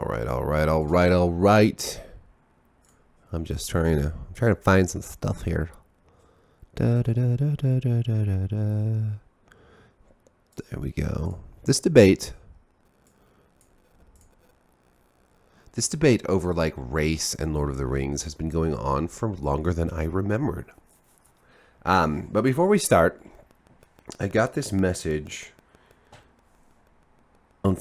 All right. I'm just trying to find some stuff here. There we go. This debate over like race and Lord of the Rings has been going on for longer than I remembered. But before we start, I got this message on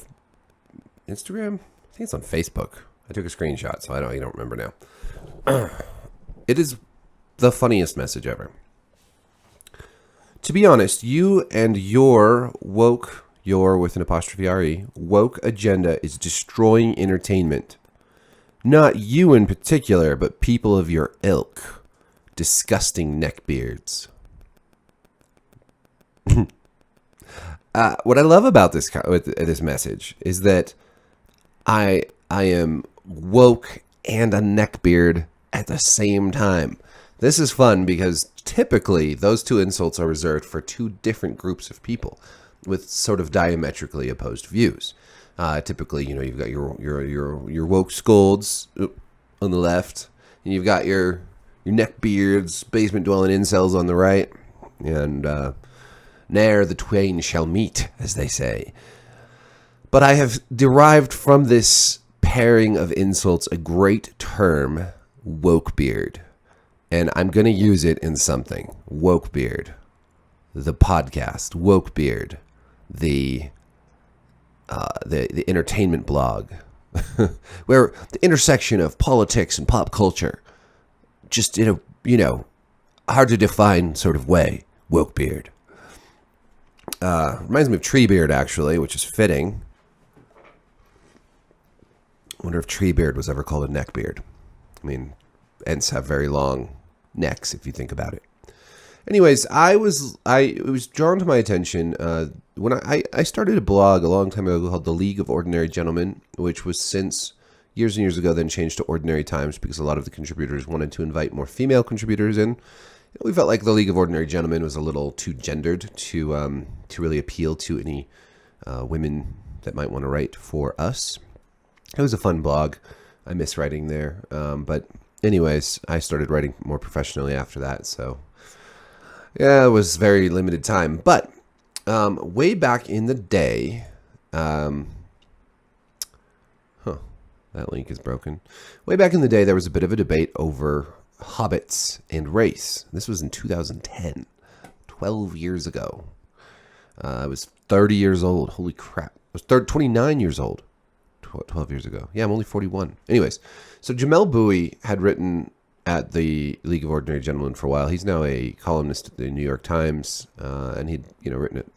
Instagram. I think it's on Facebook. I took a screenshot, so I don't remember now. It is the funniest message ever. To be honest, you and your woke, your with an apostrophe R-E, woke agenda is destroying entertainment. Not you in particular, but people of your ilk. Disgusting neckbeards. What I love about this message is that I am woke and a neckbeard at the same time. This is fun because typically those two insults are reserved for two different groups of people with sort of diametrically opposed views. Typically, you've got your woke scolds on the left, and you've got your neckbeards, basement dwelling incels on the right, and ne'er the twain shall meet, as they say. But I have derived from this pairing of insults a great term, Wokebeard. And I'm going to use it in something. Wokebeard, the podcast. Wokebeard, the entertainment blog, where the intersection of politics and pop culture, just in a hard to define sort of way. Wokebeard. Reminds me of Treebeard, actually, which is fitting. I wonder if Treebeard was ever called a neckbeard. I mean, Ents have very long necks, if you think about it. Anyways, it was drawn to my attention when I started a blog a long time ago called The League of Ordinary Gentlemen, which was since years and years ago then changed to Ordinary Times because a lot of the contributors wanted to invite more female contributors in. We felt like The League of Ordinary Gentlemen was a little too gendered to really appeal to any women that might want to write for us. It was a fun blog. I miss writing there. But anyways, I started writing more professionally after that. So yeah, it was very limited time. But way back in the day, that link is broken. Way back in the day, there was a bit of a debate over hobbits and race. This was in 2010, 12 years ago. I was 30 years old. Holy crap. I was 29 years old 12 years ago. Yeah, I'm only 41. Anyways, so Jamel Bowie had written at the League of Ordinary Gentlemen for a while. He's now a columnist at the New York Times, and he'd written at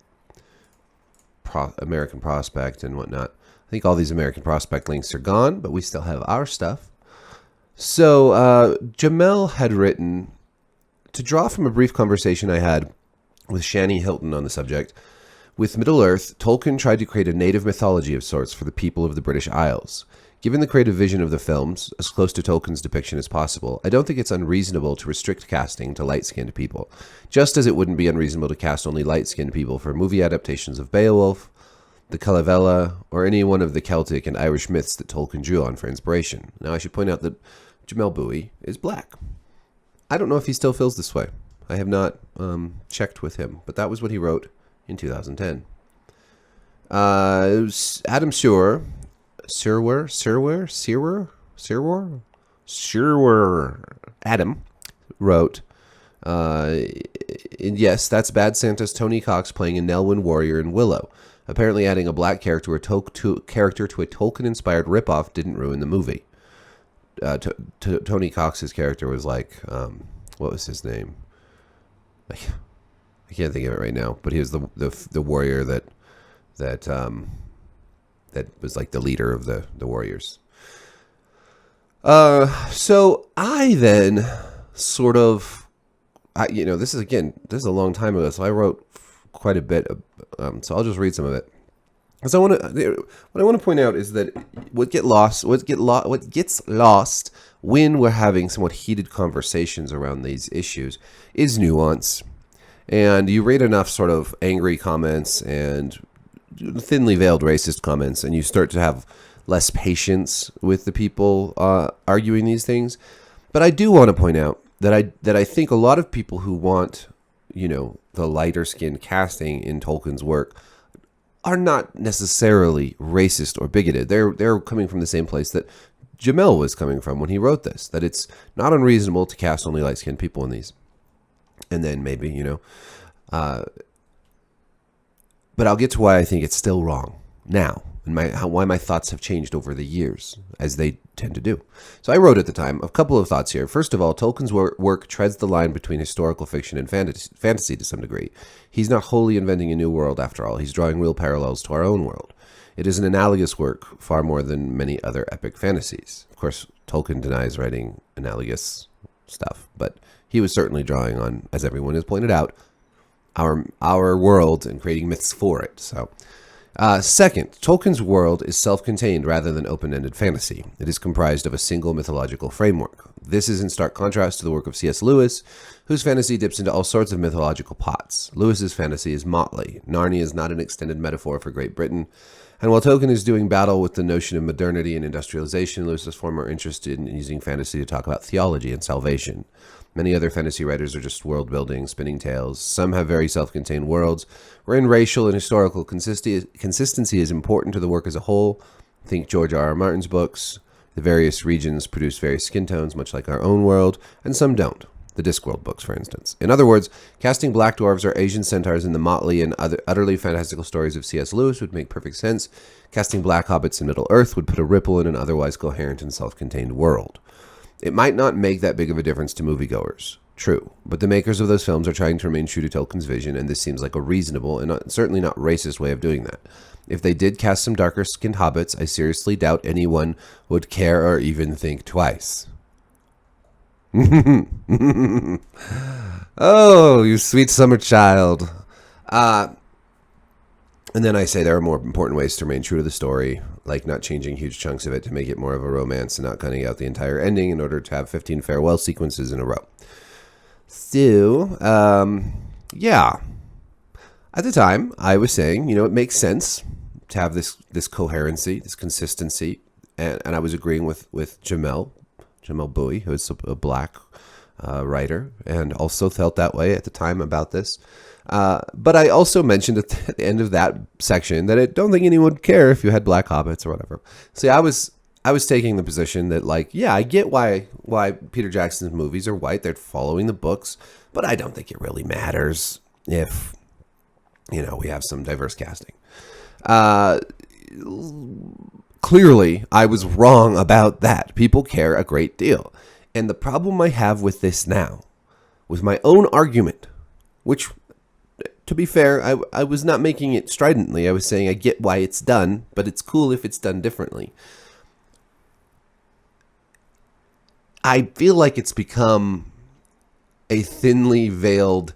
American Prospect and whatnot. I think all these American Prospect links are gone, but we still have our stuff. So Jamel had written, to draw from a brief conversation I had with Shani Hilton on the subject, with Middle-earth, Tolkien tried to create a native mythology of sorts for the people of the British Isles. Given the creative vision of the films, as close to Tolkien's depiction as possible, I don't think it's unreasonable to restrict casting to light-skinned people, just as it wouldn't be unreasonable to cast only light-skinned people for movie adaptations of Beowulf, the Kalevala, or any one of the Celtic and Irish myths that Tolkien drew on for inspiration. Now, I should point out that Jamel Bowie is black. I don't know if he still feels this way. I have not checked with him, but that was what he wrote in 2010. Adam Sewer, Adam wrote, and yes, that's Bad Santa's Tony Cox playing a Nelwyn warrior in Willow. Apparently adding a black character to a Tolkien-inspired ripoff didn't ruin the movie. Tony Cox's character was like, what was his name? I can't think of it right now, but he was the warrior that was like the leader of the warriors. So I then sort of, this is a long time ago, so I wrote quite a bit. So I'll just read some of it. Because what I want to point out is that what gets lost when we're having somewhat heated conversations around these issues is nuance. And you read enough sort of angry comments and thinly veiled racist comments, and you start to have less patience with the people arguing these things. But I do want to point out that I think a lot of people who want, the lighter skinned casting in Tolkien's work are not necessarily racist or bigoted. They're coming from the same place that Jamel was coming from when he wrote this, that it's not unreasonable to cast only light skinned people in these. And then maybe, but I'll get to why I think it's still wrong now, and why my thoughts have changed over the years, as they tend to do. So I wrote at the time a couple of thoughts here. First of all, Tolkien's work treads the line between historical fiction and fantasy to some degree. He's not wholly inventing a new world, after all. He's drawing real parallels to our own world. It is an analogous work far more than many other epic fantasies. Of course, Tolkien denies writing analogous stuff, but he was certainly drawing on, as everyone has pointed out, our world and creating myths for it. So, second, Tolkien's world is self-contained rather than open-ended fantasy. It is comprised of a single mythological framework. This is in stark contrast to the work of C.S. Lewis, whose fantasy dips into all sorts of mythological pots. Lewis's fantasy is motley. Narnia is not an extended metaphor for Great Britain. And while Tolkien is doing battle with the notion of modernity and industrialization, Lewis is far more interested in using fantasy to talk about theology and salvation. Many other fantasy writers are just world building, spinning tales. Some have very self-contained worlds, wherein racial and historical consistency is important to the work as a whole. Think George R. R. Martin's books. The various regions produce various skin tones, much like our own world, and some don't. The Discworld books, for instance. In other words, casting black dwarves or Asian centaurs in the motley and utterly fantastical stories of C.S. Lewis would make perfect sense. Casting black hobbits in Middle-earth would put a ripple in an otherwise coherent and self-contained world. It might not make that big of a difference to moviegoers. True, but the makers of those films are trying to remain true to Tolkien's vision, and this seems like a reasonable and certainly not racist way of doing that. If they did cast some darker-skinned hobbits, I seriously doubt anyone would care or even think twice. Oh, you sweet summer child. And then I say there are more important ways to remain true to the story, like not changing huge chunks of it to make it more of a romance and not cutting out the entire ending in order to have 15 farewell sequences in a row. So, yeah. At the time, I was saying, it makes sense to have this coherency, this consistency, and I was agreeing with Jamel Bowie, who is a black writer, and also felt that way at the time about this. But I also mentioned at the end of that section that I don't think anyone would care if you had black hobbits or whatever. See, I was taking the position that, I get why Peter Jackson's movies are white. They're following the books, but I don't think it really matters if, we have some diverse casting. Clearly, I was wrong about that. People care a great deal. And the problem I have with this now, with my own argument, which, to be fair, I was not making it stridently. I was saying I get why it's done, but it's cool if it's done differently. I feel like it's become a thinly veiled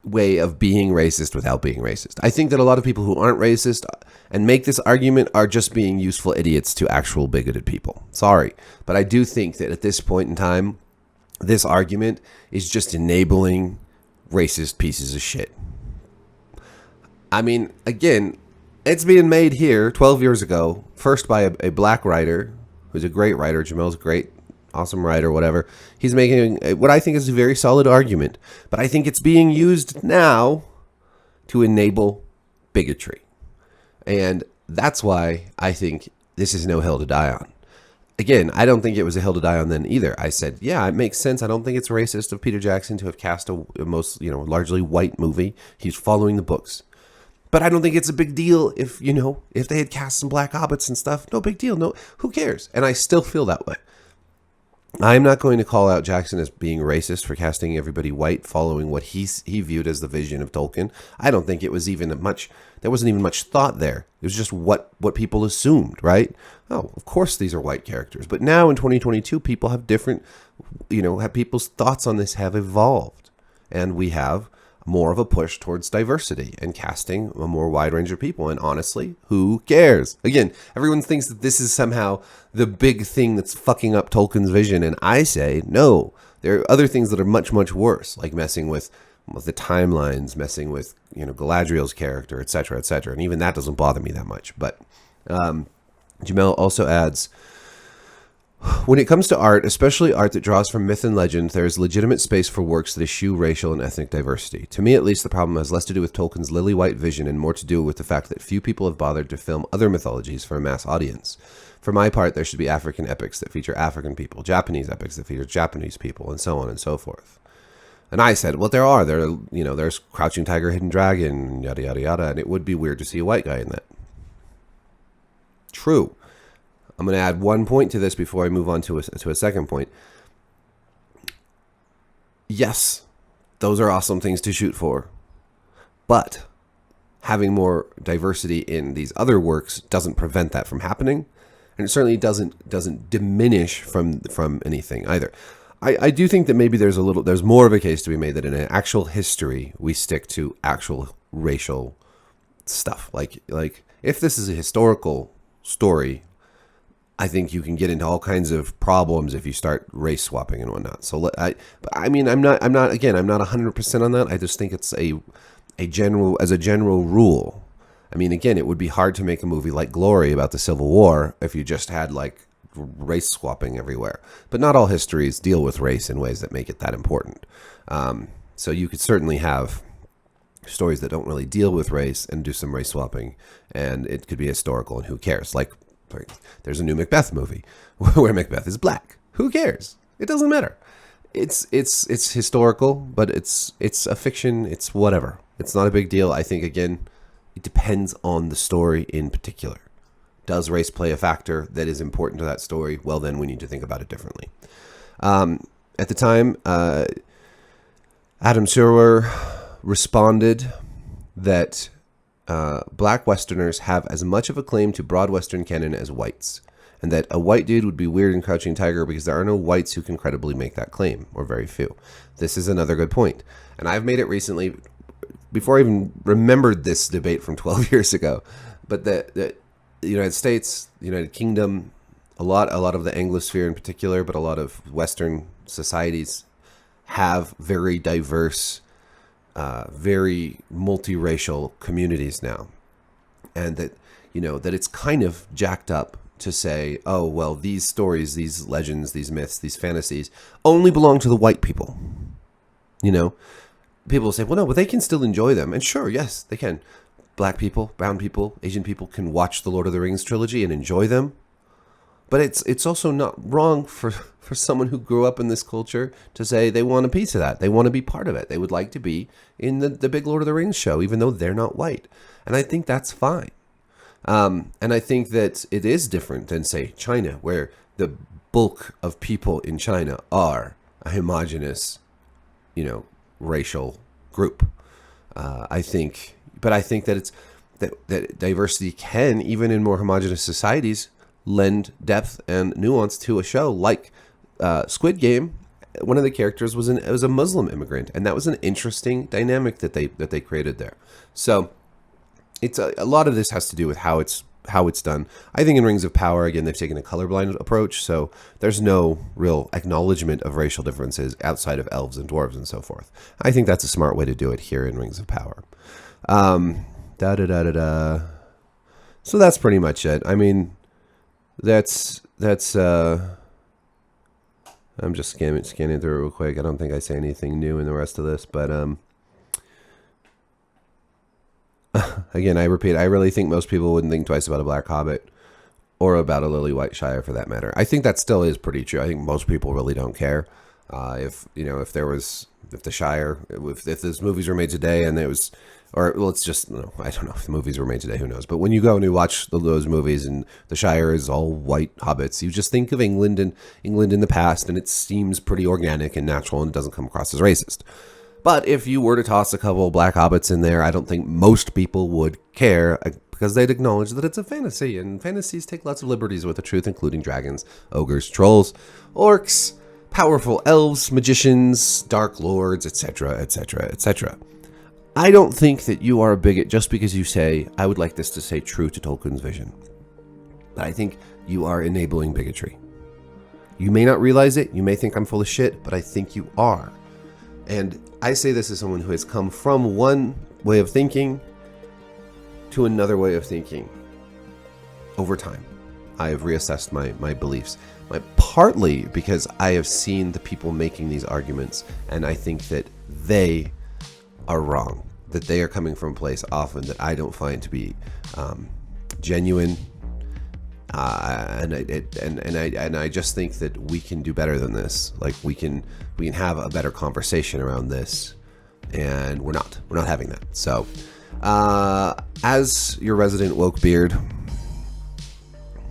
way of being racist without being racist. I think that a lot of people who aren't racist and make this argument are just being useful idiots to actual bigoted people. Sorry, but I do think that at this point in time, this argument is just enabling racist pieces of shit. I mean, again, it's being made here 12 years ago, first by a black writer who's a great writer. Jamel's a great, awesome writer, whatever. He's making what I think is a very solid argument, but I think it's being used now to enable bigotry. And that's why I think this is no hill to die on. Again, I don't think it was a hill to die on then either. I said, yeah, it makes sense. I don't think it's racist of Peter Jackson to have cast a most, largely white movie. He's following the books. But I don't think it's a big deal if they had cast some black hobbits and stuff. No big deal. No, who cares? And I still feel that way. I'm not going to call out Jackson as being racist for casting everybody white, following what he viewed as the vision of Tolkien. I don't think it was there wasn't even much thought there. It was just what people assumed, right? Oh, of course these are white characters. But now in 2022, people have different, people's thoughts on this have evolved. And we have more of a push towards diversity and casting a more wide range of people. And honestly, who cares? Again, everyone thinks that this is somehow the big thing that's fucking up Tolkien's vision. And I say, no, there are other things that are much, much worse, like messing with with the timelines, messing with, Galadriel's character, etc., etc. And even that doesn't bother me that much. But Jamel also adds, when it comes to art, especially art that draws from myth and legend, there is legitimate space for works that eschew racial and ethnic diversity. To me, at least, the problem has less to do with Tolkien's lily-white vision and more to do with the fact that few people have bothered to film other mythologies for a mass audience. For my part, there should be African epics that feature African people, Japanese epics that feature Japanese people, and so on and so forth. And I said, well, there's Crouching Tiger, Hidden Dragon, yada, yada, yada, and it would be weird to see a white guy in that. True. I'm going to add one point to this before I move on to a second point. Yes, those are awesome things to shoot for. But having more diversity in these other works doesn't prevent that from happening. And it certainly doesn't diminish from anything either. I do think that maybe there's more of a case to be made that in an actual history, we stick to actual racial stuff. Like if this is a historical story, I think you can get into all kinds of problems if you start race swapping and whatnot. So I'm not 100% on that. I just think it's a general rule. I mean, again, it would be hard to make a movie like Glory about the Civil War if you just had like race swapping everywhere. But not all histories deal with race in ways that make it that important. So you could certainly have stories that don't really deal with race and do some race swapping, and it could be historical, and who cares? Like, there's a new Macbeth movie where Macbeth is black. Who cares? It doesn't matter. It's historical, but it's a fiction. It's whatever. It's not a big deal. I think, again, it depends on the story in particular. Does race play a factor that is important to that story? Well, then we need to think about it differently. At the time, Adam Serwer responded that black Westerners have as much of a claim to broad Western canon as whites, and that a white dude would be weird in Crouching Tiger because there are no whites who can credibly make that claim, or very few. This is another good point, and I've made it recently, before I even remembered this debate from 12 years ago, but the United States, the United Kingdom, a lot of the Anglosphere in particular, but a lot of Western societies have very diverse, very multiracial communities now, and that it's kind of jacked up to say, oh well, these stories, these legends, these myths, these fantasies only belong to the white people. People say, well, no, but they can still enjoy them, and sure, yes, they can. Black people, brown people, Asian people can watch the Lord of the Rings trilogy and enjoy them. But it's also not wrong for someone who grew up in this culture to say they want a piece of that. They want to be part of it. They would like to be in the big Lord of the Rings show, even though they're not white. And I think that's fine. And I think that it is different than, say, China, where the bulk of people in China are a homogenous, racial group. I think that that diversity can, even in more homogenous societies, lend depth and nuance to a show like Squid Game. One of the characters was a Muslim immigrant, and that was an interesting dynamic that they created there. So it's a lot of this has to do with how it's done. I think in Rings of Power, again, they've taken a colorblind approach, so there's no real acknowledgement of racial differences outside of elves and dwarves and so forth. I think that's a smart way to do it here in Rings of Power. So that's pretty much it. I mean, that's I'm just scanning through it real quick. I don't think I say anything new in the rest of this, but again, I repeat, I really think most people wouldn't think twice about a Black Hobbit or about a Lily White Shire for that matter. I think that still is pretty true. I think most people really don't care. If the Shire, if those movies were made today and it was, or well, it's just, I don't know if the movies were made today, who knows? But when you go and you watch those movies and the Shire is all white hobbits, you just think of England in the past, and it seems pretty organic and natural, and it doesn't come across as racist. But if you were to toss a couple of black hobbits in there, I don't think most people would care, because they'd acknowledge that it's a fantasy, and fantasies take lots of liberties with the truth, including dragons, ogres, trolls, orcs, powerful elves, magicians, dark lords, etc., etc., etc. I don't think that you are a bigot just because you say, I would like this to stay true to Tolkien's vision. But I think you are enabling bigotry. You may not realize it, you may think I'm full of shit, but I think you are. And I say this as someone who has come from one way of thinking to another way of thinking over time. I have reassessed my beliefs, partly because I have seen the people making these arguments, and I think that they are wrong, that they are coming from a place often that I don't find to be genuine, and I just think that we can do better than this. Like we can have a better conversation around this, and we're not having that. So, as your resident Wokebeard,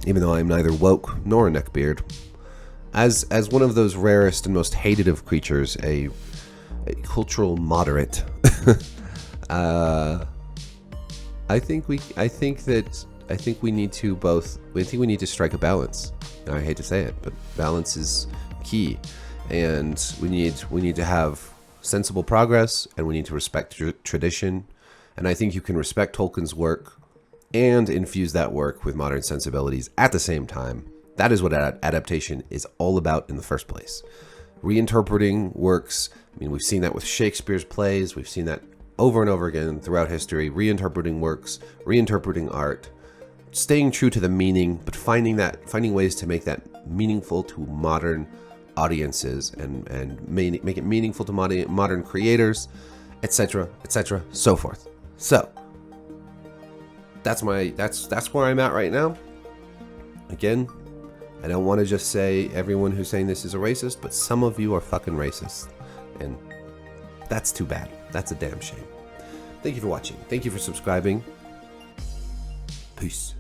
even though I'm neither woke nor a neckbeard, as one of those rarest and most hated of creatures, a cultural moderate, I think we need to strike a balance. I hate to say it, but balance is key, and we need to have sensible progress, and we need to respect tradition. And I think you can respect Tolkien's work and infuse that work with modern sensibilities at the same time. That is what adaptation is all about in the first place. Reinterpreting works. I mean, we've seen that with Shakespeare's plays. We've seen that over and over again throughout history. Reinterpreting works, reinterpreting art, staying true to the meaning, but finding ways to make that meaningful to modern audiences and make it meaningful to modern creators, etc., so forth. So that's where I'm at right now. Again, I don't want to just say everyone who's saying this is a racist, but some of you are fucking racist, and that's too bad. That's a damn shame. Thank you for watching. Thank you for subscribing. Peace.